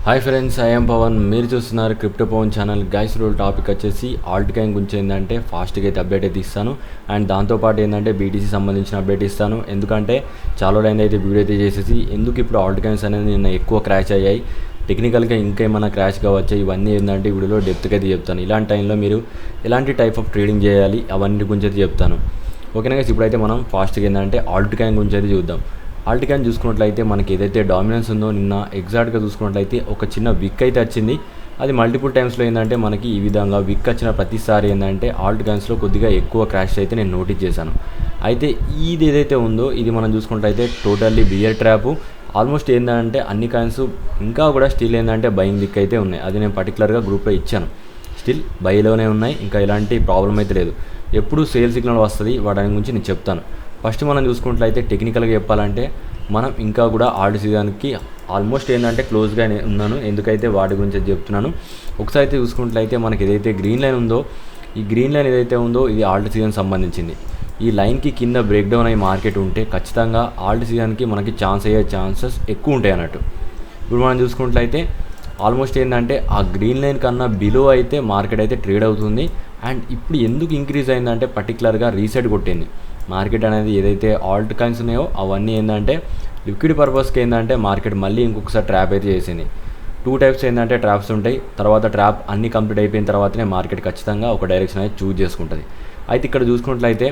Hi friends, I'm Pavan. మీరు చూస్తున్నారు crypto Pavan channel. Guys రోల్ టాపిక్ వచ్చేసి ఆల్ట్ కాయిన్ గురించి ఏంటంటే ఫాస్ట్గా అయితే అప్డేట్ అయితే ఇస్తాను. అండ్ దాంతోపాటు ఏంటంటే బీటీసీ సంబంధించిన అప్డేట్ ఇస్తాను. ఎందుకంటే చాలా రోజులైంది అయితే వీడియో అయితే చేసేసి ఎందుకు ఇప్పుడు ఆల్ట్ కాయిన్స్ అనేది నిన్న ఎక్కువ క్రాష్ అయ్యాయి, టెక్నికల్గా ఇంకేమైనా క్రాష్ కావచ్చు, ఇవన్నీ ఏంటంటే వీడియోలో డెప్త్గా అయితే చెప్తాను. ఇలాంటి టైంలో మీరు ఎలాంటి టైప్ ఆఫ్ ట్రేడింగ్ చేయాలి అవన్నీ గురించి అయితే చెప్తాను. ఓకేనా గైస్, ఇప్పుడైతే మనం ఫాస్ట్గా ఏంటంటే ఆల్ట్ కాయిన్ గురించి అయితే చూద్దాం. ఆల్ట్ కాయిన్ చూసుకున్నట్లయితే మనకి ఏదైతే డామినెన్స్ ఉందో నిన్న ఎగ్జాక్ట్గా చూసుకున్నట్లయితే ఒక చిన్న విక్ అయితే వచ్చింది. అది మల్టిపుల్ టైమ్స్లో ఏంటంటే మనకి ఈ విధంగా విక్ వచ్చిన ప్రతిసారి ఏంటంటే ఆల్ట్ కాయిన్స్లో కొద్దిగా ఎక్కువ క్రాష్ అయితే నేను నోటీస్ చేశాను. అయితే ఇది ఏదైతే ఉందో ఇది మనం చూసుకున్నట్లయితే టోటల్లీ బియర్ ట్రాప్. ఆల్మోస్ట్ ఏంటంటే అన్ని కాయిన్స్ ఇంకా కూడా స్టిల్ ఏంటంటే బయింగ్ లిక్ అయితే ఉన్నాయి. అది నేను పర్టికులర్గా గ్రూప్లో ఇచ్చాను. స్టిల్ బైలోనే ఉన్నాయి, ఇంకా ఎలాంటి ప్రాబ్లం అయితే లేదు. ఎప్పుడు సేల్ సిగ్నల్ వస్తుంది వాటి గురించి నేను చెప్తాను. ఫస్ట్ మనం చూసుకున్నట్లయితే టెక్నికల్గా చెప్పాలంటే మనం ఇంకా కూడా ఆల్ట్ సీజన్కి ఆల్మోస్ట్ ఏంటంటే క్లోజ్గా ఉన్నాను. ఎందుకైతే వాటి గురించి చెప్తున్నాను. ఒకసారి అయితే చూసుకున్నట్లయితే మనకి ఏదైతే గ్రీన్ లైన్ ఉందో ఈ గ్రీన్ లైన్ ఏదైతే ఉందో ఇది ఆల్ట్ సీజన్ సంబంధించింది. ఈ లైన్కి కింద బ్రేక్ డౌన్ అయ్యే మార్కెట్ ఉంటే ఖచ్చితంగా ఆల్ట్ సీజన్కి మనకి ఛాన్సెస్ ఎక్కువ ఉంటాయి అన్నట్టు. ఇప్పుడు మనం చూసుకున్నట్లయితే ఆల్మోస్ట్ ఏంటంటే ఆ గ్రీన్ లైన్ కన్నా బిలో అయితే మార్కెట్ అయితే ట్రేడ్ అవుతుంది. అండ్ ఇప్పుడు ఎందుకు ఇంక్రీజ్ అయిందంటే పర్టికులర్గా రీసెట్ కొట్టింది మార్కెట్ అనేది. ఏదైతే ఆల్ట్ కాయిన్స్ ఉన్నాయో అవన్నీ ఏంటంటే లిక్విడ్ పర్పస్కి ఏంటంటే మార్కెట్ మళ్ళీ ఇంకొకసారి ట్రాప్ అయితే చేసింది. 2 టైప్స్ ఏంటంటే ట్రాప్స్ ఉంటాయి. తర్వాత ట్రాప్ అన్నీ కంప్లీట్ అయిపోయిన తర్వాతనే మార్కెట్ ఖచ్చితంగా ఒక డైరెక్షన్ అనేది చూజ్ చేసుకుంటుంది. అయితే ఇక్కడ చూసుకున్నట్లయితే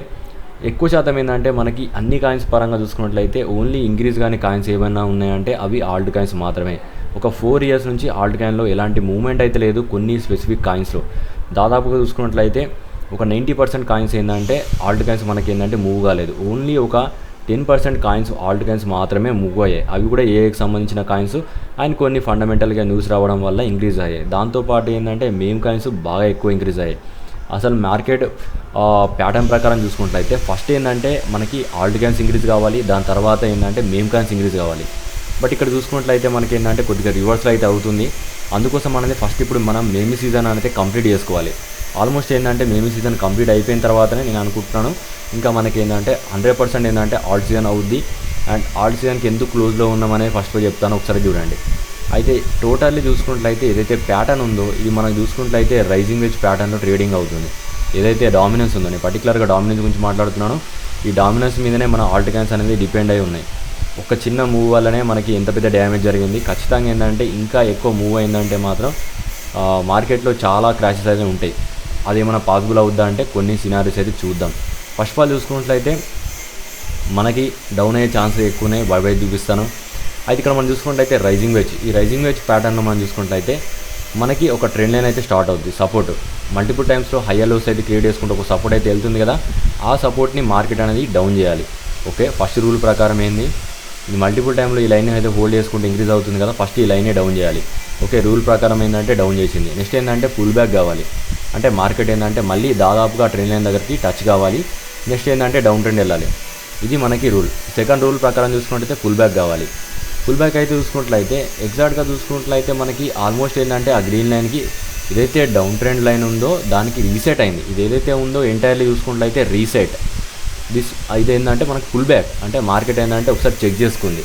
ఎక్కువ శాతం ఏంటంటే మనకి అన్ని కాయిన్స్ పరంగా చూసుకున్నట్లయితే ఓన్లీ ఇంక్రీజ్ కానీ కాయిన్స్ ఏమైనా ఉన్నాయంటే అవి ఆల్ట్ కాయిన్స్ మాత్రమే. ఒక 4 ఇయర్స్ నుంచి ఆల్ట్ కాయిన్లో ఎలాంటి మూవ్మెంట్ అయితే లేదు. కొన్ని స్పెసిఫిక్ కాయిన్స్లో దాదాపుగా చూసుకున్నట్లయితే ఒక 90% కాయిన్స్ ఏంటంటే ఆల్ట్ కాయిన్స్ మనకి ఏంటంటే మూవ్ కాలేదు. ఓన్లీ ఒక 10% కాయిన్స్ ఆల్ట్ కాయిన్స్ మాత్రమే మూవ్ అయ్యాయి. అవి కూడా ఏఐకి సంబంధించిన కాయిన్స్ అండ్ కొన్ని ఫండమెంటల్గా న్యూస్ రావడం వల్ల ఇంక్రీజ్ అయ్యాయి. దాంతోపాటు ఏంటంటే మేమ్ కాయిన్స్ బాగా ఎక్కువ ఇంక్రీజ్ అయ్యాయి. అసలు మార్కెట్ ప్యాటర్న్ ప్రకారం చూసుకున్నట్లయితే ఫస్ట్ ఏంటంటే మనకి ఆల్ట్ కాయిన్స్ ఇంక్రీజ్ కావాలి, దాని తర్వాత ఏంటంటే మేమ్ కాయిన్స్ ఇంక్రీజ్ కావాలి. బట్ ఇక్కడ చూసుకున్నట్లయితే మనకి ఏంటంటే కొద్దిగా రివర్స్లో అయితే అవుతుంది. అందుకోసం అనేది ఫస్ట్ ఇప్పుడు మనం మేమీ సీజన్ అనేది కంప్లీట్ చేసుకోవాలి. ఆల్మోస్ట్ ఏంటంటే మేమీ సీజన్ కంప్లీట్ అయిపోయిన తర్వాతనే నేను అనుకుంటున్నాను ఇంకా మనకి ఏంటంటే 100% ఏంటంటే ఆల్ట్ సీజన్ అవుద్ది. అండ్ ఆల్ట్ సీజన్కి ఎందుకు క్లోజ్లో ఉన్నామనేది ఫస్ట్లో చెప్తాను, ఒకసారి చూడండి. అయితే టోటల్లీ చూసుకున్నట్లయితే ఏదైతే ప్యాటర్న్ ఉందో ఇది మనం చూసుకున్నట్లయితే రైజింగ్ వెజ్ ప్యాటర్న్లో ట్రేడింగ్ అవుతుంది. ఏదైతే డామినెన్స్ ఉందో నేను పర్టికులర్గా డామినెన్స్ గురించి మాట్లాడుతున్నాను. ఈ డామినెన్స్ మీదనే మన ఆల్ట్ కాయిన్స్ అనేది డిపెండ్ అయి ఉన్నాయి. ఒక చిన్న మూవ్ వల్లనే మనకి ఎంత పెద్ద డ్యామేజ్ జరిగింది. ఖచ్చితంగా ఏంటంటే ఇంకా ఎక్కువ మూవ్ అయిందంటే మాత్రం మార్కెట్లో చాలా క్రాషెస్ అయితే ఉంటాయి. అది ఏమైనా పాసిబుల్ అవుద్దా అంటే కొన్ని సినారీస్ అయితే చూద్దాం. ఫస్ట్ ఆఫ్ ఆల్ చూసుకున్నట్లయితే మనకి డౌన్ అయ్యే ఛాన్సెస్ ఎక్కువనే బై చూపిస్తాను. అయితే ఇక్కడ మనం చూసుకున్నట్లయితే ఈ రైజింగ్ వెజ్ ప్యాటర్న్లో మనం చూసుకున్నట్లయితే మనకి ఒక ట్రెండ్ లైన్ అయితే స్టార్ట్ అవుద్ది. సపోర్ట్ మల్టిపుల్ టైమ్స్లో హైయర్ లోస్ అయితే క్రియేట్ చేసుకుంటూ ఒక సపోర్ట్ అయితే వెళ్తుంది కదా, ఆ సపోర్ట్ని మార్కెట్ అనేది డౌన్ చేయాలి. ఓకే, ఫస్ట్ రూల్ ప్రకారం ఏంది, ఇది మల్టిపుల్ టైంలో ఈ లైన్ అయితే హోల్డ్ చేసుకుంటే ఇంక్రీజ్ అవుతుంది కదా, ఫస్ట్ ఈ లైనే డౌన్ చేయాలి. ఓకే, రూల్ ప్రకారం ఏంటంటే డౌన్ చేసింది. నెక్స్ట్ ఏంటంటే పుల్ బ్యాక్ కావాలి. అంటే మార్కెట్ ఏంటంటే మళ్ళీ దాదాపుగా ట్రెండ్ లైన్ దగ్గరికి టచ్ కావాలి. నెక్స్ట్ ఏంటంటే డౌన్ ట్రెండ్ వెళ్ళాలి. ఇది మనకి రూల్. సెకండ్ రూల్ ప్రకారం చూసుకున్నట్లయితే పుల్ బ్యాక్ కావాలి. పుల్ బ్యాక్ అయితే చూసుకున్నట్లయితే ఎగ్జాక్ట్గా చూసుకున్నట్లయితే మనకి ఆల్మోస్ట్ ఏంటంటే ఆ గ్రీన్ లైన్కి ఏదైతే డౌన్ ట్రెండ్ లైన్ ఉందో దానికి రీసెట్ అయింది. ఇది ఏదైతే ఉందో ఎంటైర్లీ చూసుకున్నట్లయితే రీసెట్ ఇది ఏంటంటే మనకి పుల్ బ్యాక్ అంటే మార్కెట్ ఏంటంటే ఒకసారి చెక్ చేసుకుంది.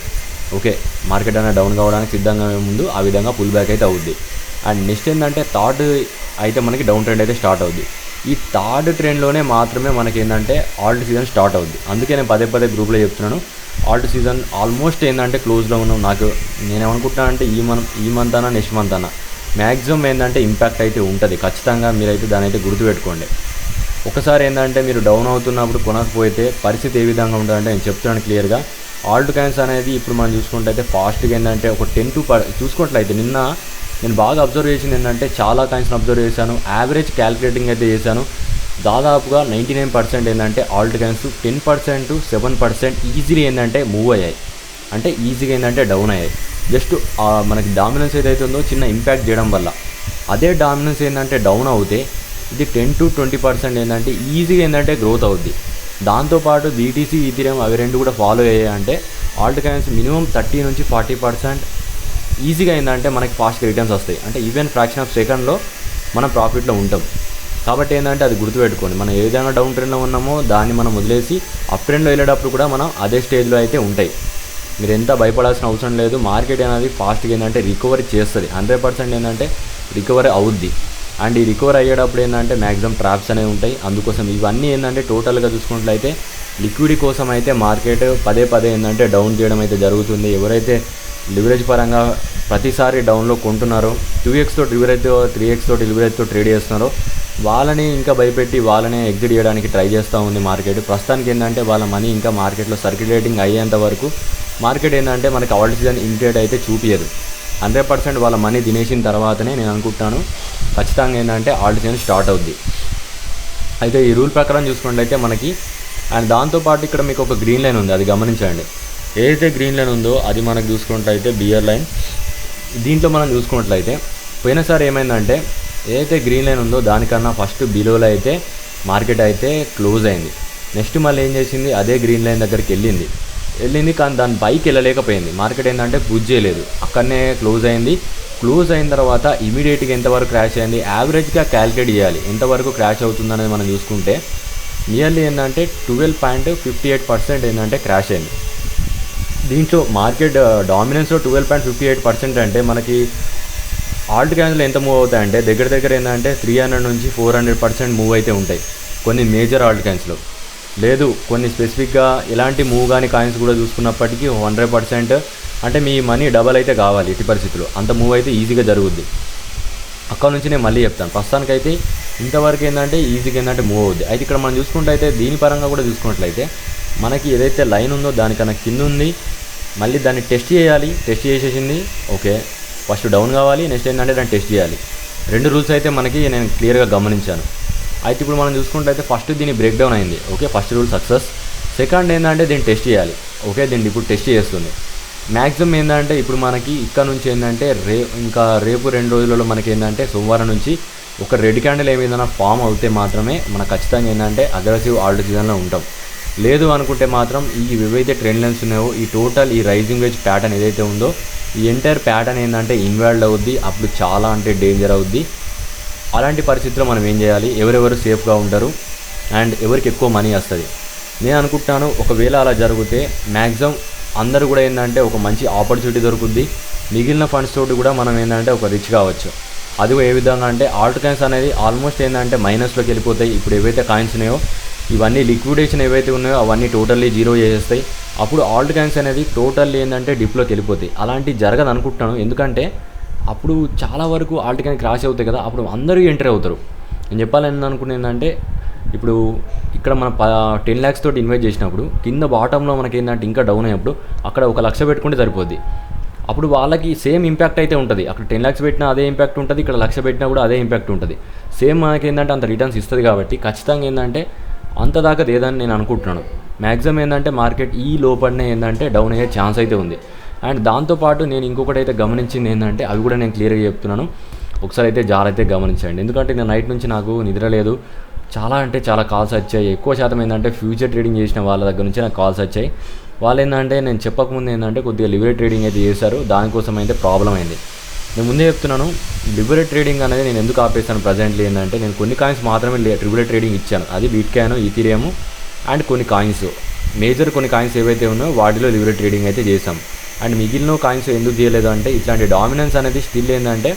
ఓకే, మార్కెట్ అనేది డౌన్ కావడానికి సిద్ధంగా ముందు ఆ విధంగా పుల్ బ్యాక్ అయితే అవుద్ది. అండ్ నెక్స్ట్ ఏంటంటే థర్డ్ అయితే మనకి డౌన్ ట్రెండ్ అయితే స్టార్ట్ అవుద్ది. ఈ థర్డ్ ట్రెండ్లోనే మాత్రమే మనకి ఏంటంటే ఆల్ట్ సీజన్ స్టార్ట్ అవుద్ది. అందుకే నేను పదే గ్రూప్లో చెప్తున్నాను ఆల్ట్ సీజన్ ఆల్మోస్ట్ ఏంటంటే క్లోజ్లో ఉన్నాం. నేనేమనుకుంటున్నాను అంటే ఈ మంత్ అన్నా నెక్స్ట్ మంత్ అన్నా మ్యాక్సిమం ఏంటంటే ఇంపాక్ట్ అయితే ఉంటుంది. ఖచ్చితంగా మీరైతే దాని అయితే గుర్తుపెట్టుకోండి. ఒకసారి ఏంటంటే మీరు డౌన్ అవుతున్నప్పుడు కొనకపోతే పరిస్థితి ఏ విధంగా ఉంటుందంటే నేను చెప్తున్నాను క్లియర్గా. ఆల్ట్ కాయిన్స్ అనేది ఇప్పుడు మనం చూసుకుంటే ఫాస్ట్గా ఏంటంటే ఒక 10 చూసుకున్నట్లయితే నిన్న నేను బాగా అబ్జర్వ్ చేసింది ఏంటంటే చాలా కాయిన్స్ని అబ్జర్వ్ చేశాను. యావరేజ్ క్యాలిక్యులేటింగ్ అయితే చేశాను. దాదాపుగా 99% ఏంటంటే ఆల్ట్ కాయిన్స్ 10% 7% ఈజీగా ఏంటంటే మూవ్ అయ్యాయి. అంటే ఈజీగా ఏంటంటే డౌన్ అయ్యాయి. జస్ట్ మనకి డామినెన్స్ ఏదైతే ఉందో చిన్న ఇంపాక్ట్ చేయడం వల్ల అదే డామినెన్స్ ఏంటంటే డౌన్ అవుతే ఇది 10-20% ఏంటంటే ఈజీగా ఏంటంటే గ్రోత్ అవుద్ది. దాంతోపాటు బీటీసీ ఈథీరియం అవి రెండు కూడా ఫాలో అయ్యాయి అంటే ఆల్ట్ కాయిన్స్ మినిమం 30 నుంచి 40% ఈజీగా ఏంటంటే మనకి ఫాస్ట్గా రిటర్న్స్ వస్తాయి. అంటే ఈవెన్ ఫ్రాక్షన్ ఆఫ్ సెకండ్లో మనం ప్రాఫిట్లో ఉంటాం. కాబట్టి ఏంటంటే అది గుర్తుపెట్టుకోండి. మనం ఏ విధంగా డౌన్ ట్రెండ్లో ఉన్నామో దాన్ని మనం వదిలేసి అప్ ట్రెండ్లో వెళ్ళేటప్పుడు కూడా మనం అదే స్టేజ్లో అయితే ఉంటాయి. మీరు ఎంత భయపడాల్సిన అవసరం లేదు. మార్కెట్ అనేది ఫాస్ట్గా ఏంటంటే రికవరీ చేస్తుంది, 100% ఏంటంటే రికవరీ అవుద్ది. అండ్ ఈ రికవర్ అయ్యేటప్పుడు ఏంటంటే మ్యాక్సిమం ట్రాప్స్ అనేవి ఉంటాయి. అందుకోసం ఇవన్నీ ఏంటంటే టోటల్గా చూసుకున్నట్లయితే లిక్విడిటీ కోసం అయితే మార్కెట్ పదే ఏంటంటే డౌన్ చేయడం అయితే జరుగుతుంది. ఎవరైతే లివరేజ్ పరంగా ప్రతిసారి డౌన్లో కొంటున్నారో 2x తోటి లివరేజ్తో 3x తోటి లివరేజ్తో ట్రేడ్ చేస్తున్నారో వాళ్ళని ఇంకా భయపెట్టి వాళ్ళనే ఎగ్జిట్ చేయడానికి ట్రై చేస్తూ ఉంది మార్కెట్. ప్రస్తుతానికి ఏంటంటే వాళ్ళ మనీ ఇంకా మార్కెట్లో సర్క్యులేటింగ్ అయ్యేంత వరకు మార్కెట్ ఏంటంటే మనకి ఆల్ట్ సీజన్ ఇండికేట్ అయితే చూపించదు. 100% వాళ్ళ మనీ తినేసిన తర్వాతనే నేను అనుకుంటాను ఖచ్చితంగా ఏంటంటే ఆల్ట్ సీజన్ స్టార్ట్ అవుద్ది. అయితే ఈ రూల్ ప్రకారం చూసుకున్నట్లయితే మనకి అండ్ దాంతోపాటు ఇక్కడ మీకు ఒక గ్రీన్ లైన్ ఉంది, అది గమనించండి. ఏదైతే గ్రీన్ లైన్ ఉందో అది మనకు చూసుకున్నట్లయితే బియర్ లైన్. దీంట్లో మనం చూసుకున్నట్లయితే పోయినసారి ఏమైందంటే ఏదైతే గ్రీన్ లైన్ ఉందో దానికన్నా ఫస్ట్ బిలోలో అయితే మార్కెట్ అయితే క్లోజ్ అయింది. నెక్స్ట్ మళ్ళీ ఏం చేసింది, అదే గ్రీన్ లైన్ దగ్గరికి వెళ్ళింది కానీ దాని పైకి వెళ్ళలేకపోయింది. మార్కెట్ ఏంటంటే పుష్ చేయలేదు, అక్కడనే క్లోజ్ అయింది. క్లోజ్ అయిన తర్వాత ఇమీడియట్గా ఎంతవరకు క్రాష్ అయింది, యావరేజ్గా క్యాలిక్యులేట్ చేయాలి ఎంతవరకు క్రాష్ అవుతుందనేది మనం చూసుకుంటే నియర్లీ ఏంటంటే 12.58% ఏంటంటే క్రాష్ అయింది. దీంట్లో మార్కెట్ డామినెన్స్లో 12.58% అంటే మనకి ఆల్ట్ కాయిన్స్లో ఎంత మూవ్ అవుతాయంటే దగ్గర ఏంటంటే 300 నుంచి 400% మూవ్ అయితే ఉంటాయి కొన్ని మేజర్ ఆల్ట్ కాయిన్స్లో. లేదు కొన్ని స్పెసిఫిక్గా ఇలాంటి మూవ్ కానీ కాయిన్స్ కూడా చూసుకున్నప్పటికీ 100% అంటే మీ మనీ డబల్ అయితే కావాలి ఎట్టి పరిస్థితుల్లో, అంత మూవ్ అయితే ఈజీగా జరుగుద్ది. అక్కడ నుంచి నేను మళ్ళీ చెప్తాను. ప్రస్తుతానికైతే ఇంతవరకు ఏంటంటే ఈజీగా ఏంటంటే మూవ్ అవుద్ది. అయితే ఇక్కడ మనం చూసుకుంటే అయితే దీని పరంగా కూడా చూసుకున్నట్లయితే మనకి ఏదైతే లైన్ ఉందో దానికన్నా కింద ఉంది. మళ్ళీ దాన్ని టెస్ట్ చేయాలి, టెస్ట్ చేసేసింది. ఓకే, ఫస్ట్ డౌన్ కావాలి, నెక్స్ట్ ఏంటంటే దాన్ని టెస్ట్ చేయాలి. 2 రూల్స్ అయితే మనకి నేను క్లియర్గా గమనించాను. అయితే ఇప్పుడు మనం చూసుకుంటే అయితే ఫస్ట్ దీన్ని బ్రేక్ డౌన్ అయింది. Okay, first rule success. Second ఏంటంటే దీన్ని టెస్ట్ చేయాలి. ఓకే, దీన్ని ఇప్పుడు టెస్ట్ చేస్తుంది. మ్యాక్సిమం ఏంటంటే ఇప్పుడు మనకి ఇక్కడ నుంచి ఏంటంటే ఇంకా రేపు 2 రోజులలో మనకి ఏంటంటే సోమవారం నుంచి ఒక రెడ్ క్యాండిల్ ఏమైనా ఫామ్ అవుతే మాత్రమే మనకు ఖచ్చితంగా ఏంటంటే అగ్రెసివ్ ఆల్ట్ సీజన్లో ఉంటాం. లేదు అనుకుంటే మాత్రం ఏవైతే ట్రెండ్ లైన్స్ ఉన్నాయో ఈ టోటల్ ఈ రైజింగ్ వేజ్ ప్యాటర్న్ ఏదైతే ఉందో ఈ ఎంటైర్ ప్యాటర్న్ ఏంటంటే ఇన్వాల్వ్ అవుద్ది. అప్పుడు చాలా అంటే డేంజర్ అవుద్ది. అలాంటి పరిస్థితుల్లో మనం ఏం చేయాలి, ఎవరెవరు సేఫ్గా ఉంటారు అండ్ ఎవరికి ఎక్కువ మనీ వస్తుంది. నేను అనుకుంటాను ఒకవేళ అలా జరిగితే మ్యాక్సిమం అందరూ కూడా ఏంటంటే ఒక మంచి ఆపర్చునిటీ దొరుకుద్ది. మిగిలిన ఫండ్స్ తోటి కూడా మనం ఏంటంటే ఒక రిచ్ కావచ్చు. అది ఏ విధంగా అంటే ఆల్ట్ కాయిన్స్ అనేది ఆల్మోస్ట్ ఏంటంటే మైనస్లోకి వెళ్ళిపోతాయి. ఇప్పుడు ఏవైతే కాయిన్స్ ఉన్నాయో ఇవన్నీ లిక్విడేషన్ ఏవైతే ఉన్నాయో అవన్నీ టోటల్లీ జీరో చేసేస్తాయి. అప్పుడు ఆల్ట్ కాయిన్స్ అనేది టోటల్లీ ఏంటంటే డిప్లోకి వెళ్ళిపోతాయి. అలాంటి జరగదు అనుకుంటున్నాను, ఎందుకంటే అప్పుడు చాలా వరకు ఆల్ట్ కాయిన్ క్రాష్ అవుతాయి కదా, అప్పుడు అందరూ ఎంటర్ అవుతారు. నేను చెప్పాలని అనుకునేది ఏంటంటే ఇప్పుడు ఇక్కడ మనం 10 lakhs తోటి ఇన్వెస్ట్ చేసినప్పుడు కింద బాటంలో మనకి ఏంటంటే ఇంకా డౌన్ అయినప్పుడు అక్కడ 1 లక్ష పెట్టుకుంటే సరిపోద్ది. అప్పుడు వాళ్ళకి సేమ్ ఇంపాక్ట్ అయితే ఉంటుంది. అక్కడ 10 lakhs పెట్టినా అదే ఇంపాక్ట్ ఉంటుంది, ఇక్కడ 1 లక్ష పెట్టినా కూడా అదే ఇంపాక్ట్ ఉంటుంది. సేమ్ మనకి ఏంటంటే అంత రిటర్న్స్ ఇస్తుంది. కాబట్టి ఖచ్చితంగా ఏంటంటే అంత దాకా లేదని నేను అనుకుంటున్నాను. మ్యాక్సిమం ఏంటంటే మార్కెట్ ఈ లోపలనే ఏంటంటే డౌన్ అయ్యే ఛాన్స్ అయితే ఉంది. అండ్ దాంతోపాటు నేను ఇంకొకటి అయితే గమనించింది ఏంటంటే అవి కూడా నేను క్లియర్గా చెప్తున్నాను, ఒకసారి అయితే జాగ్రత్తగా గమనించండి. ఎందుకంటే నేను నైట్ నుంచి నాకు నిద్ర లేదు, చాలా అంటే చాలా కాల్స్ వచ్చాయి. ఎక్కువ శాతం ఏంటంటే ఫ్యూచర్ ట్రేడింగ్ చేసిన వాళ్ళ దగ్గర నుంచి నాకు కాల్స్ వచ్చాయి. వాళ్ళు ఏంటంటే నేను చెప్పకముందు ఏంటంటే కొద్దిగా లివరేజ్ ట్రేడింగ్ అయితే చేశారు, దానికోసం అయితే ప్రాబ్లం అయింది. నేను ముందే చెప్తున్నాను, లివరేజ్ ట్రేడింగ్ అనేది నేను ఎందుకు ఆపేస్తాను ప్రజెంట్లీ ఏంటంటే నేను కొన్ని కాయిన్స్ మాత్రమే లివరేజ్ ట్రేడింగ్ ఇచ్చాను. అది బిట్కాయిన్, ఈథీరియం అండ్ కొన్ని కాయిన్స్, మేజర్ కొన్ని కాయిన్స్ ఏవైతే ఉన్నాయో వాటిలో లివరేజ్ ట్రేడింగ్ అయితే చేసాం. అండ్ మిగిలిన కాయిన్స్ ఎందుకు చేయలేదు అంటే ఇట్లాంటి డామినెన్స్ అనేది స్టిల్ ఏంటంటే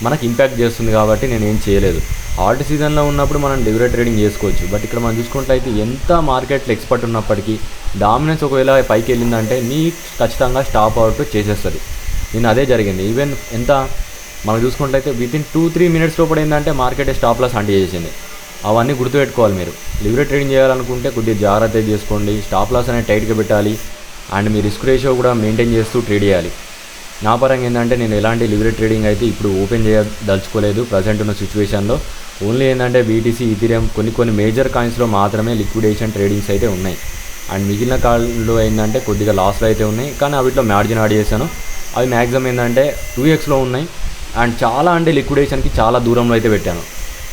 మనకు ఇంపాక్ట్ చేస్తుంది కాబట్టి నేను ఏం చేయలేదు. ఆల్ట్ సీజన్లో ఉన్నప్పుడు మనం లివరేజ్ ట్రేడింగ్ చేసుకోవచ్చు. బట్ ఇక్కడ మనం చూసుకున్నట్లయితే ఎంత మార్కెట్లో ఎక్స్పర్ట్ ఉన్నప్పటికీ డామినెన్స్ ఒకవేళ పైకి వెళ్ళిందంటే మీ ఖచ్చితంగా స్టాప్ అవుట్ చేసేస్తుంది. నేను అదే జరిగింది. ఈవెన్ ఎంత మనం చూసుకున్నట్లయితే వితిన్ 2-3 minutes లోపల ఏంటంటే మార్కెట్ స్టాప్ లాస్ అంటే చేసింది. అవన్నీ గుర్తుపెట్టుకోవాలి. మీరు లివరేజ్ ట్రేడింగ్ చేయాలనుకుంటే కొద్దిగా జాగ్రత్త చేసుకోండి. స్టాప్ లాస్ అనేది టైట్గా పెట్టాలి అండ్ మీ రిస్క్ రేషియో కూడా మెయింటైన్ చేస్తూ ట్రేడ్ చేయాలి. నా పరంగా ఏంటంటే నేను ఎలాంటి లివరేజ్ ట్రేడింగ్ అయితే ఇప్పుడు ఓపెన్ చేయదలుచుకోలేదు ప్రజెంట్ ఉన్న సిచ్యువేషన్లో. ఓన్లీ ఏంటంటే బీటీసీ, ఈథీరియం కొన్ని మేజర్ కాయిన్స్లో మాత్రమే లిక్విడేషన్ ట్రేడింగ్స్ అయితే ఉన్నాయి. అండ్ మిగిలిన కాళ్ళు ఏంటంటే కొద్దిగా లాస్లో అయితే ఉన్నాయి, కానీ వీటిలో మార్జిన్ యాడ్ చేశాను. అవి మ్యాక్సిమం ఏంటంటే 2xలో ఉన్నాయి అండ్ చాలా అంటే లిక్విడేషన్కి చాలా దూరంలో అయితే పెట్టాను.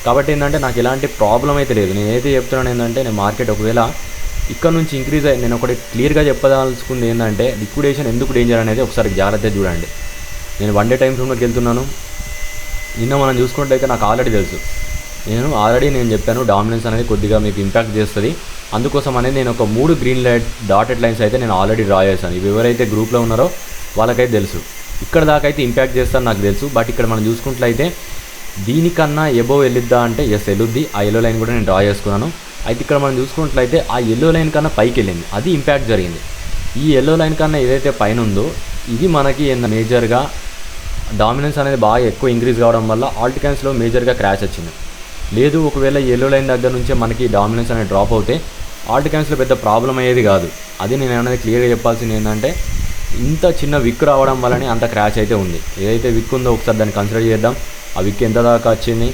కాబట్టి ఏంటంటే నాకు ఎలాంటి ప్రాబ్లం అయితే లేదు. నేనైతే చెప్తున్నాను ఏంటంటే నేను మార్కెట్ ఒకవేళ ఇక్కడ నుంచి ఇంక్రీజ్ అయ్యి నేను ఒకటి క్లియర్గా చెప్పదలుచుకుంది ఏంటంటే లిక్విడేషన్ ఎందుకు డేంజర్ అనేది ఒకసారి జాగ్రత్తగా చూడండి. నేను 1 day టైం ఫ్రేమ్లోకి వెళ్తున్నాను. నిన్న మనం చూసుకుంటే నాకు ఆల్రెడీ తెలుసు, నేను చెప్పాను డామినెన్స్ అనేది కొద్దిగా మీకు ఇంపాక్ట్ చేస్తుంది. అందుకోసం అనేది నేను ఒక 3 గ్రీన్ లైట్ డాటెడ్ లైన్స్ అయితే నేను ఆల్రెడీ డ్రా చేశాను. ఇవి ఎవరైతే గ్రూప్లో ఉన్నారో వాళ్ళకైతే తెలుసు. ఇక్కడ దాకా అయితే ఇంపాక్ట్ చేస్తాను నాకు తెలుసు. బట్ ఇక్కడ మనం చూసుకుంట్లయితే దీనికన్నా ఎబోవ్ వెళ్ళిద్దా అంటే ఎస్ వెళ్ళుద్ది. ఆ ఎల్లో లైన్ కూడా నేను డ్రా చేసుకున్నాను. అయితే ఇక్కడ మనం చూసుకున్నట్లయితే ఆ ఎల్లో లైన్ కన్నా పైకి వెళ్ళింది, అది ఇంపాక్ట్ జరిగింది. ఈ ఎల్లో లైన్ కన్నా ఏదైతే పైన ఉందో ఇది మనకి మేజర్గా డామినెన్స్ అనేది బాగా ఎక్కువ ఇంక్రీజ్ కావడం వల్ల ఆల్ట్ కాయిన్స్లో మేజర్గా క్రాష్ వచ్చింది. లేదు ఒకవేళ ఎల్లో లైన్ దగ్గర నుంచే మనకి డామినెన్స్ అనేది డ్రాప్ అవుతే ఆల్ట్ కాయిన్స్లో పెద్ద ప్రాబ్లం అయ్యేది కాదు. అది నేను అనేది క్లియర్గా చెప్పాల్సింది ఏంటంటే ఇంత చిన్న విక్ రావడం వల్లనే అంత క్రాష్ అయితే ఉంది. ఏదైతే విక్ ఉందో ఒకసారి దాన్ని కన్సిడర్ చేద్దాం. ఆ విక్ ఎంత దాకా వచ్చింది,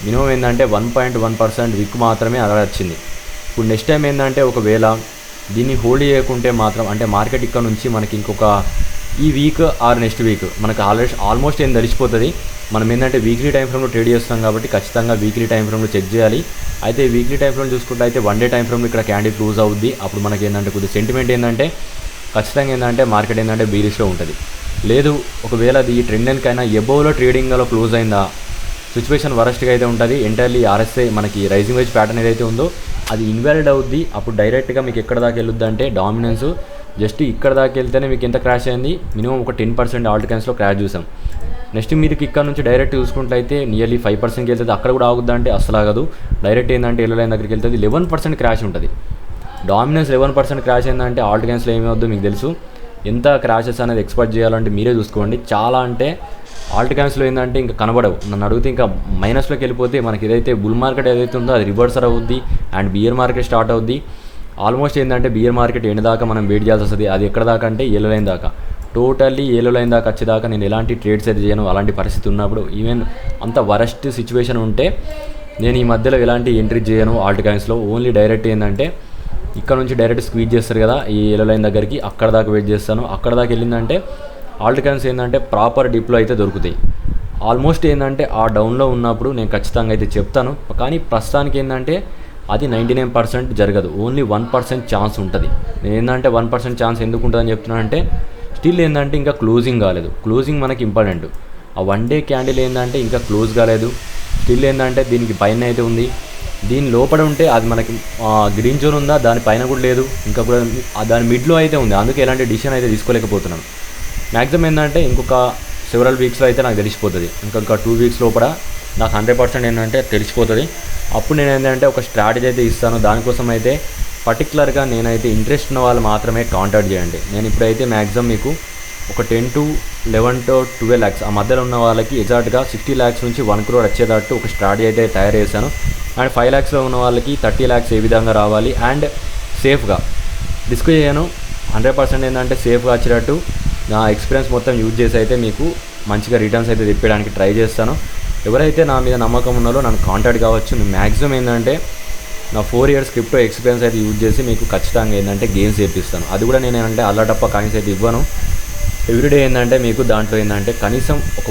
మినిమం ఏంటంటే 1.1% విక్ మాత్రమే అలా వచ్చింది. ఇప్పుడు నెక్స్ట్ టైం ఏంటంటే ఒకవేళ దీన్ని హోల్డ్ చేయకుంటే మాత్రం అంటే మార్కెట్ ఇక్కడ నుంచి మనకి ఇంకొక ఈ వీక్ ఆర్ నెక్స్ట్ వీక్ మనకు ఆల్మోస్ట్ ఏం తెలిసిపోతుంది. మనం ఏంటంటే వీక్లీ టైం ఫ్రేమ్లో ట్రేడ్ చేస్తాం కాబట్టి ఖచ్చితంగా వీక్లీ టైం ఫ్రేమ్లో చెక్ చేయాలి. అయితే వీక్లీ టైం ఫ్రేమ్ చూసుకుంటే అయితే 1 డే టైం ఫ్రేమ్లో ఇక్కడ క్యాండిల్ క్లోజ్ అవుద్ది. అప్పుడు మనకి ఏంటంటే కొద్దిగా సెంటిమెంట్ ఏంటంటే ఖచ్చితంగా ఏంటంటే మార్కెట్ ఏంటంటే బీరిష్లో ఉంటుంది. లేదు ఒకవేళ అది ఈ ట్రెండ్ లైన్కైనా ఎబోవ్లో ట్రేడింగ్లో క్లోజ్ అయిందా సిచ్యువేషన్ వరస్ట్గా అయితే ఉంటుంది. ఎంటైర్లీ ఆర్ఎస్ఐ మనకి రైజింగ్ వేజ్ ప్యాటర్న్ ఏదైతే ఉందో అది ఇన్వాలిడ్ అవుద్ది. అప్పుడు డైరెక్ట్గా మీకు ఎక్కడ దాకా వెళ్ళొద్దు అంటే డామినెన్స్ జస్ట్ ఇక్కడ దాకా వెళ్తేనే మీకు ఎంత క్రాష్ అయింది, మినిమం ఒక 10% ఆల్ట్ కాయిన్స్లో క్రాష్ చూసాం. నెక్స్ట్ మీరు ఇక్కడ నుంచి డైరెక్ట్ చూసుకుంటే నియర్లీ 5%కి వెళ్తుంది. అక్కడ కూడా ఆగుద్దా అంటే అసలు ఆగదు. డైరెక్ట్ ఏంటంటే ఎల్లో లైన్ దగ్గరికి వెళ్తుంది 11% క్రాష్ ఉంటుంది. డామినెన్స్ 11% క్రాష్ అయిందంటే ఆల్ట్ కాయిన్స్లో ఏమవుద్దో మీకు తెలుసు. ఎంత క్రాషెస్ అనేది ఎక్స్పెక్ట్ చేయాలంటే మీరే చూసుకోండి. చాలా అంటే ఆల్ట్ కాయిన్స్లో ఏంటంటే ఇంకా కనబడవు. నన్ను అడిగితే ఇంకా మైనస్లోకి వెళ్ళిపోతే మనకి ఏదైతే బుల్ మార్కెట్ ఏదైతే ఉందో అది రివర్సర్ అవుద్ది అండ్ బియర్ మార్కెట్ స్టార్ట్ అవుద్ది. ఆల్మోస్ట్ ఏంటంటే బియర్ మార్కెట్ ఎండ్ దాకా మనం వెయిట్ చేయాల్సి వస్తుంది. అది ఎక్కడ దాకా అంటే ఎల్లో లైన్ దాకా, టోటల్లీ ఎల్లో లైన్ దాకా వచ్చేదాకా నేను ఎలాంటి ట్రేడ్స్ అయితే చేయను. అలాంటి పరిస్థితి ఉన్నప్పుడు ఈవెన్ అంత వరస్ట్ సిచ్యువేషన్ ఉంటే నేను ఈ మధ్యలో ఎలాంటి ఎంట్రీ చేయను ఆల్ట్ కాయిన్స్లో. ఓన్లీ డైరెక్ట్ ఏంటంటే ఇక్కడ నుంచి డైరెక్ట్ స్క్వీజ్ చేస్తారు కదా ఈ ఎల్లో లైన్ దగ్గరికి, అక్కడ దాకా వెయిట్ చేస్తాను. అక్కడ దాకా వెళ్ళిందంటే ఆల్ట్ కాయిన్స్ ఏంటంటే ప్రాపర్ డిప్లో అయితే దొరుకుతాయి. ఆల్మోస్ట్ ఏంటంటే ఆ డౌన్లో ఉన్నప్పుడు నేను ఖచ్చితంగా అయితే చెప్తాను. కానీ ప్రస్తుతానికి ఏంటంటే అది 99% జరగదు, ఓన్లీ 1% ఛాన్స్ ఉంటుంది. నేను ఏంటంటే 1% ఛాన్స్ ఎందుకు ఉంటుందని చెప్తున్నానంటే స్టిల్ ఏంటంటే ఇంకా క్లోజింగ్ కాలేదు. క్లోజింగ్ మనకి ఇంపార్టెంట్. ఆ 1 డే క్యాండిల్ ఏంటంటే ఇంకా క్లోజ్ కాలేదు. స్టిల్ ఏంటంటే దీనికి పైన అయితే ఉంది, దీని లోపల ఉంటే అది మనకి గ్రీన్ జోన్ ఉందా దానిపైన కూడా లేదు, ఇంకా కూడా దాని మిడ్లో అయితే ఉంది. అందుకే ఎలాంటి డిసిషన్ అయితే తీసుకోలేకపోతున్నాను. మ్యాక్సిమం ఏంటంటే ఇంకొక సెవరల్ వీక్స్లో అయితే నాకు తెలిసిపోతుంది. ఇంకొక 2 వీక్స్ లోపల నాకు 100% ఏంటంటే తెలిసిపోతుంది. అప్పుడు నేను ఏంటంటే ఒక స్ట్రాటజీ అయితే ఇస్తాను. దానికోసం అయితే పర్టికులర్గా నేనైతే ఇంట్రెస్ట్ ఉన్న వాళ్ళు మాత్రమే కాంటాక్ట్ చేయండి. నేను ఇప్పుడైతే మ్యాక్సిమం మీకు ఒక 10 to 11 to 12 lakhs ఆ మధ్యలో ఉన్న వాళ్ళకి ఎగ్జాక్ట్గా 60 lakhs నుంచి 1 crore వచ్చేటట్టు ఒక స్ట్రాటజీ అయితే తయారు చేశాను. అండ్ 5 lakhsలో ఉన్న వాళ్ళకి 30 lakhs ఏ విధంగా రావాలి అండ్ సేఫ్గా రిస్క్ చేయను. 100% ఏంటంటే సేఫ్గా వచ్చేటట్టు నా ఎక్స్పీరియన్స్ మొత్తం యూజ్ చేసి అయితే మీకు మంచిగా రిటర్న్స్ అయితే తెప్పడానికి ట్రై చేస్తాను. ఎవరైతే నా మీద నమ్మకం ఉన్నారో నన్ను కాంటాక్ట్ కావచ్చు. నేను మ్యాక్సిమం ఏంటంటే నా 4 years క్రిప్టో ఎక్స్పీరియన్స్ అయితే యూజ్ చేసి మీకు ఖచ్చితంగా ఏంటంటే గేమ్స్ చేపిస్తాను. అది కూడా నేను ఏంటంటే అల్లటప్ప కాయిన్స్ అయితే ఇవ్వను. ఎవ్రీడే ఏంటంటే మీకు దాంట్లో ఏంటంటే కనీసం ఒక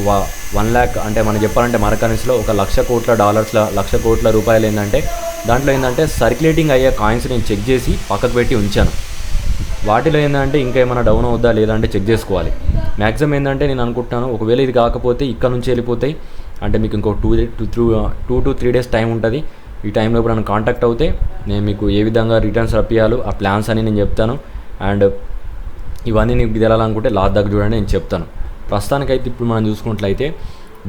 1 lakh అంటే మనం చెప్పాలంటే మన కరెన్సీలో ఒక $1,00,00,000 $1,00,00,000 ఏంటంటే దాంట్లో ఏంటంటే సర్క్యులేటింగ్ అయ్యే కాయిన్స్ నేను చెక్ చేసి పక్కకు పెట్టి ఉంచాను. వాటిలో ఏంటంటే ఇంకా ఏమైనా డౌన్ అవుద్దా లేదంటే చెక్ చేసుకోవాలి. మ్యాక్సిమం ఏంటంటే నేను అనుకుంటున్నాను ఒకవేళ ఇది కాకపోతే ఇక్కడ నుంచి వెళ్ళిపోతాయి అంటే మీకు ఇంకో 2 to 3 days టైం ఉంటుంది. ఈ టైంలో ఇప్పుడు నన్ను కాంటాక్ట్ అవుతే నేను మీకు ఏ విధంగా రిటర్న్స్ రప్పియాలో ఆ ప్లాన్స్ అని నేను చెప్తాను. అండ్ ఇవన్నీ నీకు తెలాలనుకుంటే లాస్ట్ దాకా చూడండి నేను చెప్తాను. ప్రస్తుతానికైతే ఇప్పుడు మనం చూసుకున్నట్లయితే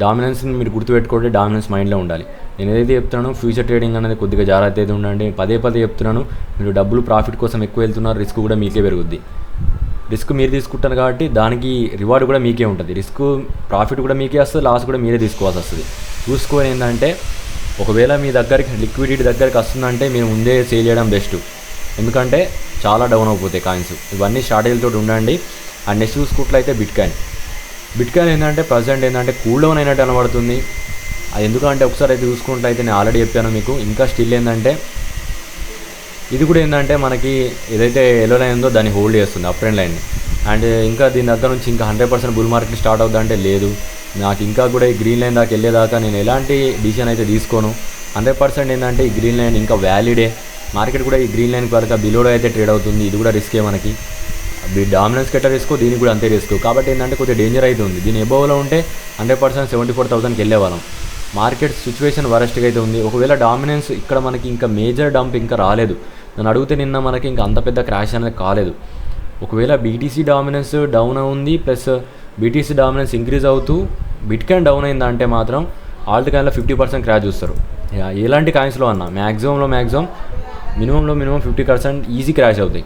డామినెన్స్ని మీరు గుర్తుపెట్టుకోండి. డామినెన్స్ మైండ్లో ఉండాలి. నేను ఏదైతే చెప్తున్నానో ఫ్యూచర్ ట్రేడింగ్ అనేది కొద్దిగా జాగ్రత్త అయితే ఉండండి. పదే చెప్తున్నాను. మీరు డబ్బులు ప్రాఫిట్ కోసం ఎక్కువ వెళ్తున్నారు, రిస్క్ కూడా మీకే పెరుగుద్ది. రిస్క్ మీరు తీసుకుంటారు కాబట్టి దానికి రివార్డ్ కూడా మీకే ఉంటుంది. రిస్క్ ప్రాఫిట్ కూడా మీకే వస్తుంది, లాస్ కూడా మీరే తీసుకోవాల్సి వస్తుంది. చూసుకొని ఏంటంటే ఒకవేళ మీ దగ్గరికి లిక్విడిటీ దగ్గరికి వస్తుందంటే మీరు ముందే సేల్ చేయడం బెస్ట్. ఎందుకంటే చాలా డౌన్ అయిపోతాయి కాయిన్స్. ఇవన్నీ స్ట్రాటజీలతో ఉండండి. అండ్ నెక్స్ట్ చూసుకున్నట్లయితే బిట్కాయిన్ ఏంటంటే ప్రజెంట్ ఏంటంటే కూల్ డౌన్ అయినట్టు కనబడుతుంది. అది ఎందుకంటే ఒకసారి అయితే చూసుకున్నట్లయితే నేను ఆల్రెడీ చెప్పాను మీకు. ఇంకా స్టిల్ ఏంటంటే ఇది కూడా ఏంటంటే మనకి ఏదైతే ఎల్లో లైన్ ఉందో దాన్ని హోల్డ్ చేస్తుంది అప్ ట్రెండ్ లైన్ని. అండ్ ఇంకా దీని దగ్గర నుంచి ఇంకా 100% బుల్ మార్కెట్ స్టార్ట్ అవుతుందంటే లేదు. నాకు ఇంకా కూడా ఈ గ్రీన్ లైన్ దాకా వెళ్ళేదాకా నేను ఎలాంటి డిసిషన్ అయితే తీసుకోను. 100% ఏంటంటే ఈ గ్రీన్ లైన్ ఇంకా వ్యాలిడే. మార్కెట్ కూడా ఈ గ్రీన్ లైన్ వరకు బిలోలో అయితే ట్రేడ్ అవుతుంది. ఇది కూడా రిస్కే మనకి. డామినెన్స్ ఎట్లా రిస్క్ దీనికి కూడా అంతే రిస్క్. కాబట్టి ఏంటంటే కొద్దిగా డేంజర్ అయితే ఉంది. దీని ఎబోవ్లో ఉంటే 100% 74,000కి వెళ్ళేవాళ్ళం. మార్కెట్ సిచ్యువేషన్ వరస్ట్గా అయితే ఉంది. ఒకవేళ డామినెన్స్ ఇక్కడ మనకి ఇంకా మేజర్ డంప్ ఇంకా రాలేదు. నన్ను అడిగితే నిన్న మనకి ఇంకా అంత పెద్ద క్రాష్ అనేది కాలేదు. ఒకవేళ బీటీసీ డామినెన్స్ డౌన్ ఉంది ప్లస్ బీటీసీ డామినెన్స్ ఇంక్రీజ్ అవుతూ బిట్ కాయిన్ డౌన్ అయిందంటే మాత్రం ఆల్ట్ కాయిన్లో 50% క్రాష్ చూస్తారు. ఎలాంటి కాయిన్స్లో అన్నా మ్యాక్సిమం మినిమం 50% ఈజీ క్రాష్ అవుతాయి.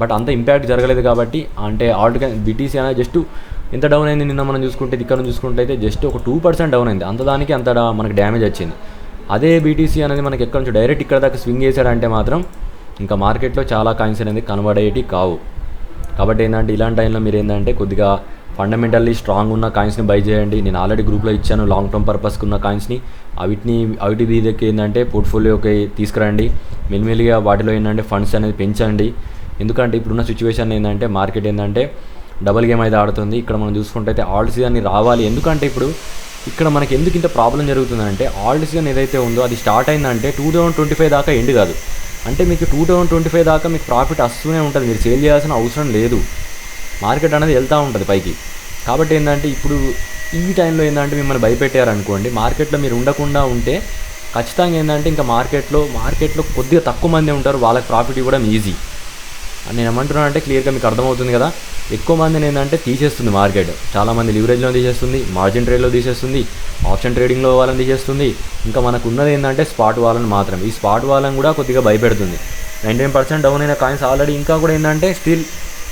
బట్ అంత ఇంపాక్ట్ జరగలేదు కాబట్టి అంటే ఆల్ట్ కాయిన్ బీటీసీ అనేది జస్ట్ ఎంత డౌన్ అయింది నిన్న మనం చూసుకుంటే ఇక్కడ చూసుకుంటే అయితే జస్ట్ ఒక 2% డౌన్ అయింది. అంత దానికి అంత మనకి డ్యామేజ్ వచ్చింది. అదే బీటీసీ అనేది మనకి ఎక్కడ నుంచి డైరెక్ట్ ఇక్కడ దాకా స్వింగ్ చేశాడంటే మాత్రం ఇంకా మార్కెట్లో చాలా కాయిన్స్ అనేది కనబడేటి కావు. కాబట్టి ఏంటంటే ఇలాంటి టైంలో మీరు ఏంటంటే కొద్దిగా ఫండమెంటల్లీ స్ట్రాంగ్ ఉన్న కాయిన్స్ని బై చేయండి. నేను ఆల్రెడీ గ్రూప్లో ఇచ్చాను లాంగ్ టర్మ్ పర్పస్కి ఉన్న కాయిన్స్ని. అవిటి దీనికి ఏంటంటే పోర్ట్ఫోలియోకి తీసుకురండి. మెల్లిమెల్లిగా వాటిలో ఏంటంటే ఫండ్స్ అనేది పెంచండి. ఎందుకంటే ఇప్పుడున్న సిచ్యువేషన్ ఏంటంటే మార్కెట్ ఏంటంటే డబుల్ గేమ్ అయితే ఆడుతుంది. ఇక్కడ మనం చూసుకుంటే అయితే ఆల్ట్ సీజన్ రావాలి. ఎందుకంటే ఇప్పుడు ఇక్కడ మనకి ఎందుకు ఇంత ప్రాబ్లం జరుగుతుందంటే ఆల్ట్ సీజన్ ఏదైతే ఉందో అది స్టార్ట్ అయిందంటే 2025 దాకా ఎండ్ కాదు. అంటే మీకు 2025 దాకా మీకు ప్రాఫిట్ వస్తూనే ఉంటుంది. మీరు సేల్ చేయాల్సిన అవసరం లేదు. మార్కెట్ అనేది వెళ్తూ ఉంటుంది పైకి. కాబట్టి ఏంటంటే ఇప్పుడు ఈ టైంలో ఏంటంటే మిమ్మల్ని భయపెట్టారనుకోండి, మార్కెట్లో మీరు ఉండకుండా ఉంటే ఖచ్చితంగా ఏంటంటే ఇంకా మార్కెట్లో కొద్దిగా తక్కువ మంది ఉంటారు. వాళ్ళకి ప్రాఫిట్ ఇవ్వడం ఈజీ. నేను ఏమంటున్నాను అంటే క్లియర్గా మీకు అర్థమవుతుంది కదా. ఎక్కువ మందిని ఏంటంటే తీసేస్తుంది మార్కెట్. చాలామంది లివరేజ్లో తీసేస్తుంది, మార్జిన్ ట్రేడ్లో తీసేస్తుంది, ఆప్షన్ ట్రేడింగ్లో వాళ్ళని తీసేస్తుంది. ఇంకా మనకు ఉన్నది ఏంటంటే స్పాట్ వాళ్ళని మాత్రం. ఈ స్పాట్ వాళ్ళని కూడా కొద్దిగా భయపెడుతుంది. 19% డౌన్ అయిన కాయిన్స్ ఆల్రెడీ ఇంకా కూడా ఏంటంటే స్టిల్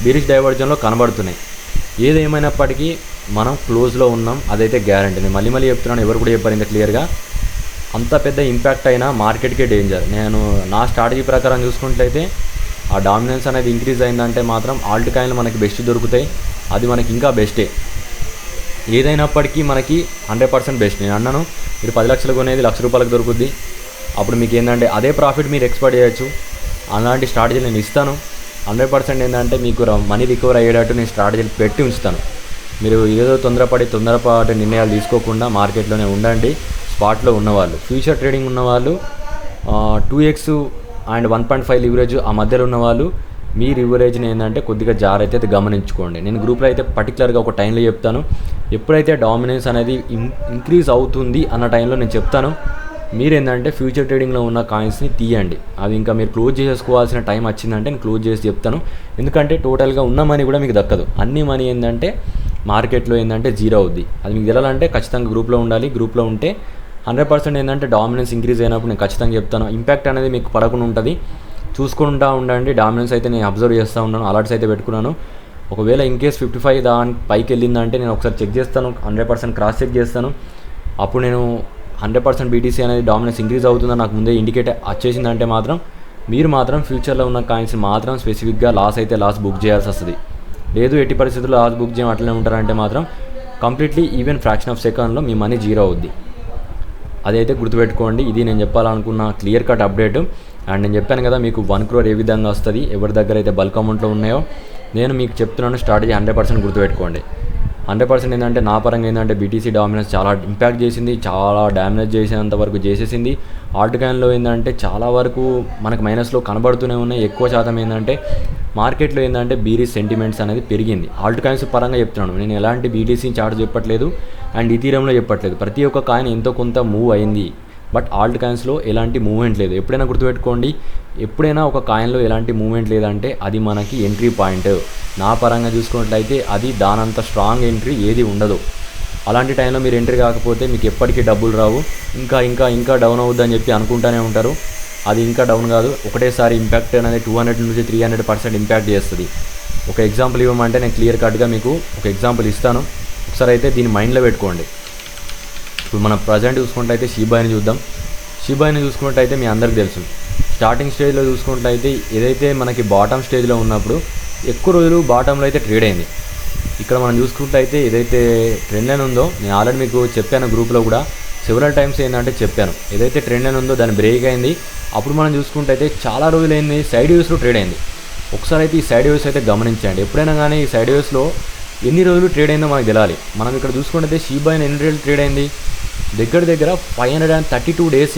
బీరిష్ డైవర్జన్లో కనబడుతున్నాయి. ఏదేమైనప్పటికీ మనం క్లోజ్లో ఉన్నాం, అదైతే గ్యారంటీ. నేను మళ్ళీ చెప్తున్నాను, ఎవరు కూడా చెప్పారు ఇంత క్లియర్గా. అంత పెద్ద ఇంపాక్ట్ అయినా మార్కెట్కే డేంజర్. నేను నా స్ట్రాటజీ ప్రకారం చూసుకుంటే ఆ డామినెన్స్ అనేది ఇంక్రీజ్ అయిందంటే మాత్రం ఆల్ట్ కాయిన్లు మనకి బెస్ట్ దొరుకుతాయి. అది మనకి ఇంకా బెస్టే. ఏదైనప్పటికీ మనకి 100% బెస్ట్. నేను అన్నాను మీరు 10 లక్షలు కొనేది ₹1,00,000 దొరుకుద్ది. అప్పుడు మీకు ఏంటంటే అదే ప్రాఫిట్ మీరు ఎక్స్పెక్ట్ చేయొచ్చు. అలాంటి స్ట్రాటజీలు నేను ఇస్తాను. 100% ఏంటంటే మీకు మనీ రికవర్ అయ్యేటట్టు నేను స్ట్రాటజీలు పెట్టి ఉంచుతాను. మీరు ఏదో తొందరపాటు నిర్ణయాలు తీసుకోకుండా మార్కెట్లోనే ఉండండి. స్పాట్లో ఉన్నవాళ్ళు, ఫ్యూచర్ ట్రేడింగ్ ఉన్నవాళ్ళు, 2x అండ్ 1.5 లివరేజ్ ఆ మధ్యలో ఉన్నవాళ్ళు మీ లివరేజ్ని ఏంటంటే కొద్దిగా జాగ్రత్త గమనించుకోండి. నేను గ్రూప్లో అయితే పర్టికులర్గా ఒక టైంలో చెప్తాను. ఎప్పుడైతే డామినెన్స్ అనేది ఇంక్రీజ్ అవుతుంది అన్న టైంలో నేను చెప్తాను. మీరు ఏంటంటే ఫ్యూచర్ ట్రేడింగ్లో ఉన్న కాయిన్స్ని తీయండి. అవి ఇంకా మీరు క్లోజ్ చేసుకోవాల్సిన టైం వచ్చిందంటే నేను క్లోజ్ చేసి చెప్తాను. ఎందుకంటే టోటల్గా ఉన్న మనీ కూడా మీకు దక్కదు. అన్ని మనీ ఏంటంటే మార్కెట్లో ఏంటంటే జీరో అవుద్ది. అది మీకు తెలాలంటే ఖచ్చితంగా గ్రూప్లో ఉండాలి. గ్రూప్లో ఉంటే 100% ఏంటంటే డామినెన్స్ ఇంక్రీజ్ అయినప్పుడు నేను ఖచ్చితంగా చెప్తాను. ఇంపాక్ట్ అనేది మీకు పడకుండా ఉంటుంది. చూసుకుంటూ ఉండండి. డామినెన్స్ అయితే నేను అబ్జర్వ్ చేస్తూ ఉన్నాను. అలర్ట్స్ అయితే పెట్టుకున్నాను. ఒకవేళ ఇన్కేస్ 55 దాని పైకి వెళ్ళిందంటే నేను ఒకసారి చెక్ చేస్తాను. 100% క్రాస్ చెక్ చేస్తాను. అప్పుడు నేను 100% బీటీసీ అనేది డామినెన్స్ ఇంక్రీజ్ అవుతుందని నాకు ముందే ఇండికేట్ వచ్చేసిందంటే మాత్రం మీరు మాత్రం ఫ్యూచర్లో ఉన్న కాయిన్స్ మాత్రం స్పెసిఫిక్గా లాస్ బుక్ చేయాల్సి వస్తుంది. లేదు ఎట్టి పరిస్థితుల్లో లాస్ బుక్ చేయం అట్లనే ఉంటారంటే మాత్రం కంప్లీట్లీ ఈవెన్ ఫ్రాక్షన్ ఆఫ్ సెకండ్లో మీ మనీ జీరో అవుద్ది. అదైతే గుర్తుపెట్టుకోండి. ఇది నేను చెప్పాలనుకున్న క్లియర్ కట్ అప్డేట్. అండ్ నేను చెప్పాను కదా మీకు 1 crore ఏ విధంగా వస్తుంది, ఎవరి దగ్గర అయితే బల్క్ అమౌంట్లో ఉన్నాయో. నేను మీకు చెప్తున్నాను స్ట్రాటజీ 100% గుర్తుపెట్టుకోండి. 100% ఏంటంటే నా పరంగా ఏంటంటే బీటీసీ డామినెన్స్ చాలా ఇంపాక్ట్ చేసింది, చాలా డ్యామేజ్ చేసేంత వరకు చేసేసింది. ఆల్ట్ కాయిన్లో ఏంటంటే చాలా వరకు మనకు మైనస్లో కనబడుతూనే ఉన్నాయి. ఎక్కువ శాతం ఏంటంటే మార్కెట్లో ఏంటంటే బీరిష్ సెంటిమెంట్స్ అనేది పెరిగింది. ఆల్ట్ కాయిన్స్ పరంగా చెప్తున్నాను. నేను ఎలాంటి బీటీసీ చార్ట్ చెప్పట్లేదు అండ్ ఈథీరియంలో చెప్పట్లేదు. ప్రతి ఒక్క కాయిన్ ఎంతో కొంత మూవ్ అయింది. బట్ ఆల్ట్ కాయిన్స్లో ఎలాంటి మూవ్మెంట్ లేదు. ఎప్పుడైనా గుర్తుపెట్టుకోండి, ఎప్పుడైనా ఒక కాయిన్లో ఎలాంటి మూవ్మెంట్ లేదంటే అది మనకి ఎంట్రీ పాయింట్. నా పరంగా చూసుకున్నట్లయితే అది దానంత స్ట్రాంగ్ ఎంట్రీ ఏది ఉండదు. అలాంటి టైంలో మీరు ఎంట్రీ కాకపోతే మీకు ఎప్పటికీ డబ్బులు రావు. ఇంకా డౌన్ అవుద్దని చెప్పి అనుకుంటూనే ఉంటారు. అది ఇంకా డౌన్ కాదు, ఒకటేసారి ఇంపాక్ట్ అనేది 200 నుంచి 300% ఇంపాక్ట్ చేస్తుంది. ఒక ఎగ్జాంపుల్ ఇవ్వమంటే నేను క్లియర్ కట్గా మీకు ఒక ఎగ్జాంపుల్ ఇస్తాను. ఒకసారి అయితే దీన్ని మైండ్లో పెట్టుకోండి. ఇప్పుడు మనం ప్రజెంట్ చూసుకుంటే షీబాయిని చూద్దాం. షీబాయిని చూసుకున్నట్టయితే మీ అందరికీ తెలుసు, స్టార్టింగ్ స్టేజ్లో చూసుకున్నట్టయితే ఏదైతే మనకి బాటమ్ స్టేజ్లో ఉన్నప్పుడు ఎక్కువ రోజులు బాటంలో అయితే ట్రేడ్ అయింది. ఇక్కడ మనం చూసుకుంటే ఏదైతే ట్రెండ్ లైన్ ఉందో నేను ఆల్రెడీ మీకు చెప్పాను గ్రూప్లో కూడా సెవెరల్ టైమ్స్ ఏంటంటే చెప్పాను. ఏదైతే ట్రెండ్ లైన్ ఉందో దాన్ని బ్రేక్ అయింది. అప్పుడు మనం చూసుకుంటే చాలా రోజులు అయింది సైడ్ వేస్లో ట్రేడ్ అయింది. ఒకసారి అయితే ఈ సైడ్ వేస్ అయితే గమనించండి. ఎప్పుడైనా కానీ ఈ సైడ్ వేస్లో ఎన్ని రోజులు ట్రేడ్ అయిందో మనకు తెలియాలి. మనం ఇక్కడ చూసుకుంటే షీబాయిన్ ఎన్ని రోజులు ట్రేడ్ అయింది, దగ్గర 532 days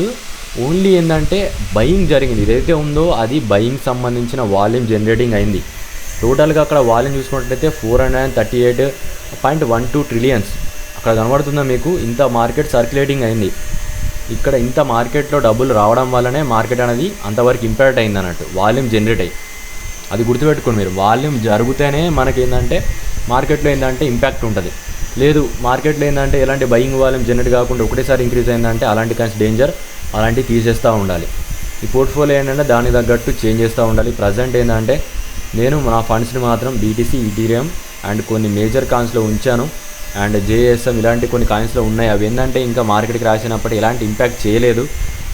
ఓన్లీ ఏంటంటే బయింగ్ జరిగింది. ఏదైతే ఉందో అది బయింగ్ సంబంధించిన వాల్యూమ్ జనరేటింగ్ అయింది. టోటల్గా అక్కడ వాల్యూమ్ చూసుకున్నట్లయితే 438.12 trillions అక్కడ కనబడుతుందా మీకు. ఇంత మార్కెట్ సర్క్యులేటింగ్ అయింది. ఇక్కడ ఇంత మార్కెట్లో డబ్బులు రావడం వల్లనే మార్కెట్ అనేది అంతవరకు ఇంపాక్ట్ అయింది అన్నట్టు, వాల్యూమ్ జనరేట్ అయ్యి. అది గుర్తుపెట్టుకోండి మీరు, వాల్యూమ్ జరిగితేనే మనకి ఏంటంటే మార్కెట్లో ఏంటంటే ఇంపాక్ట్ ఉంటుంది. లేదు మార్కెట్లో ఏంటంటే ఎలాంటి బయింగ్ వాల్యూమ్ జనరేట్ కాకుండా ఒకటేసారి ఇంక్రీజ్ అయిందంటే అలాంటి కైన్స్ డేంజర్, అలాంటివి తీసేస్తూ ఉండాలి. ఈ పోర్ట్ఫోలియో ఏంటంటే దానికి తగ్గట్టు చేంజ్ చేస్తూ ఉండాలి. ప్రజెంట్ ఏంటంటే నేను నా ఫండ్స్ని మాత్రం బీటీసీ, ఈథీరియం అండ్ కొన్ని మేజర్ కాయిన్స్లో ఉంచాను. అండ్ జేఎస్ఎం ఇలాంటి కొన్ని కాయిన్స్లో ఉన్నాయి. అవి ఏంటంటే ఇంకా మార్కెట్కి రాసినప్పుడు ఎలాంటి ఇంపాక్ట్ చేయలేదు,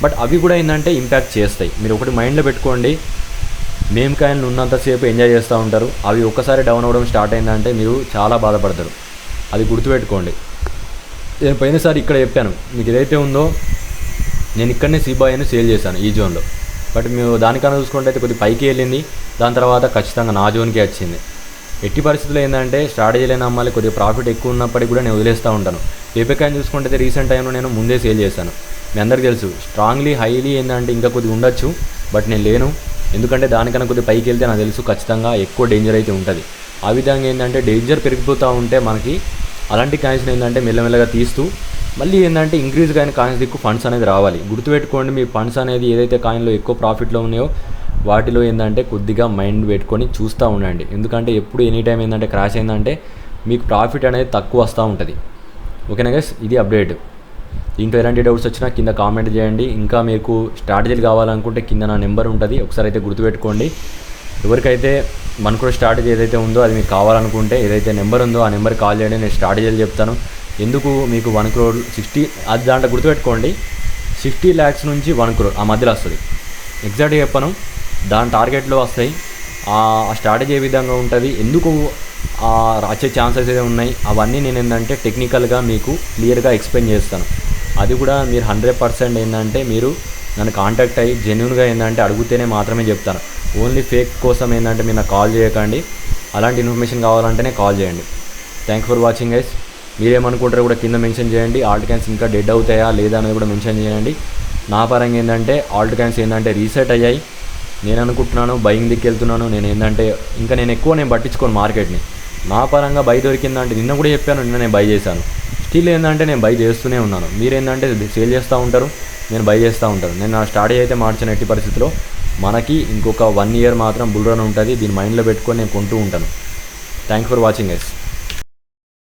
బట్ అవి కూడా ఏంటంటే ఇంపాక్ట్ చేస్తాయి. మీరు ఒకటి మైండ్లో పెట్టుకోండి, మేమ్ కాయిన్లు ఉన్నంతసేపు ఎంజాయ్ చేస్తూ ఉంటారు, అవి ఒక్కసారి డౌన్ అవ్వడం స్టార్ట్ అయిందంటే మీరు చాలా బాధపడతారు. అది గుర్తుపెట్టుకోండి. నేను పోయినసారి ఇక్కడ చెప్పాను, మీకు ఏదైతే ఉందో నేను ఇక్కడనే సీబాయ్ని సేల్ చేశాను ఈ జోన్లో, బట్ మేము దానికన్నా చూసుకుంటే అయితే కొద్దిగా పైకి వెళ్ళింది, దాని తర్వాత ఖచ్చితంగా నా జోన్కి వచ్చింది. ఎట్టి పరిస్థితుల్లో ఏంటంటే స్ట్రాటజీలైన అమ్మాలి, కొద్దిగా ప్రాఫిట్ ఎక్కువ ఉన్నప్పటికీ కూడా నేను వదిలేస్తూ ఉంటాను. పేపర్ కాయిన్ చూసుకుంటే రీసెంట్ టైంలో నేను ముందే సేల్ చేశాను. మీ అందరికీ తెలుసు స్ట్రాంగ్లీ హైలీ ఏంటంటే ఇంకా కొద్దిగా ఉండొచ్చు, బట్ నేను లేను. ఎందుకంటే దానికన్నా కొద్దిగా పైకి వెళ్తే నాకు తెలుసు ఖచ్చితంగా ఎక్కువ డేంజర్ అయితే ఉంటుంది. ఆ విధంగా ఏంటంటే డేంజర్ పెరిగిపోతూ ఉంటే మనకి అలాంటి కాయిన్స్ ఏంటంటే మెల్లమెల్లగా తీస్తూ మళ్ళీ ఏంటంటే ఇంక్రీజ్ కాయిన కాయిన్స్ దిక్కు ఫండ్స్ అనేది రావాలి. గుర్తుపెట్టుకోండి, మీ ఫండ్స్ అనేది ఏదైతే కాయిన్లో ఎక్కువ ప్రాఫిట్లో ఉన్నాయో వాటిలో ఏంటంటే కొద్దిగా మైండ్ పెట్టుకొని చూస్తూ ఉండండి. ఎందుకంటే ఎప్పుడు ఎనీ టైం ఏంటంటే క్రాష్ అయిందంటే మీకు ప్రాఫిట్ అనేది తక్కువ వస్తూ ఉంటుంది. ఓకేనా గైస్, ఇది అప్డేట్. దీంట్లో ఎలాంటి డౌట్స్ వచ్చినా కింద కామెంట్ చేయండి. ఇంకా మీకు స్ట్రాటజీలు కావాలనుకుంటే కింద నా నెంబర్ ఉంటుంది, ఒకసారి అయితే గుర్తుపెట్టుకోండి. ఎవరికైతే మనకు స్ట్రాటజీ ఏదైతే ఉందో అది మీకు కావాలనుకుంటే ఏదైతే నెంబర్ ఉందో ఆ నెంబర్కి కాల్ చేయండి, నేను స్ట్రాటజీలు చెప్తాను. ఎందుకు మీకు 1 crore 60 అది దాంట్లో గుర్తుపెట్టుకోండి, 60 lakhs నుంచి 1 crore ఆ మధ్యలో వస్తుంది. ఎగ్జాక్ట్గా చెప్పను, దాని టార్గెట్లో వస్తాయి. ఆ స్ట్రాటజీ ఏ విధంగా ఉంటుంది, ఎందుకు వచ్చే ఛాన్సెస్ ఏదో ఉన్నాయి, అవన్నీ నేను ఏంటంటే టెక్నికల్గా మీకు క్లియర్గా ఎక్స్ప్లెయిన్ చేస్తాను. అది కూడా మీరు 100% ఏంటంటే మీరు నన్ను కాంటాక్ట్ అయ్యి జెన్యూన్గా ఏంటంటే అడిగితేనే మాత్రమే చెప్తాను. ఓన్లీ ఫేక్ కోసం ఏంటంటే మీరు నాకు కాల్ చేయకండి. అలాంటి ఇన్ఫర్మేషన్ కావాలంటేనే కాల్ చేయండి. Thank for watching guys. మీరేమనుకుంటారో కూడా కింద మెన్షన్ చేయండి. ఆల్ట్ కాయిన్స్ ఇంకా డెడ్ అవుతాయా లేదా అనేది కూడా మెన్షన్ చేయండి. నా పరంగా ఏంటంటే ఆల్ట్ కాయిన్స్ ఏంటంటే రీసెట్ అయ్యాయి. నేను అనుకుంటున్నాను బయింగ్ దిక్కు వెళ్తున్నాను. నేను ఏంటంటే ఇంకా నేను పట్టించుకోను మార్కెట్ని. నా పరంగా బై దొరికిందంటే నిన్న కూడా చెప్పాను, నిన్న నేను బై చేశాను. స్టిల్ ఏంటంటే నేను బై చేస్తూనే ఉన్నాను. మీరేంటంటే సేల్ చేస్తూ ఉంటారు, నేను బై చేస్తూ ఉంటాను. నేను నా స్ట్రాటజీ అయితే మార్చిన ఎట్టి పరిస్థితిలో మనకి ఇంకొక 1 year మాత్రం బుల్ రన్ ఉంటుంది. దీన్ని మైండ్లో పెట్టుకొని నేను కొంటూ ఉంటాను. Thank for watching guys.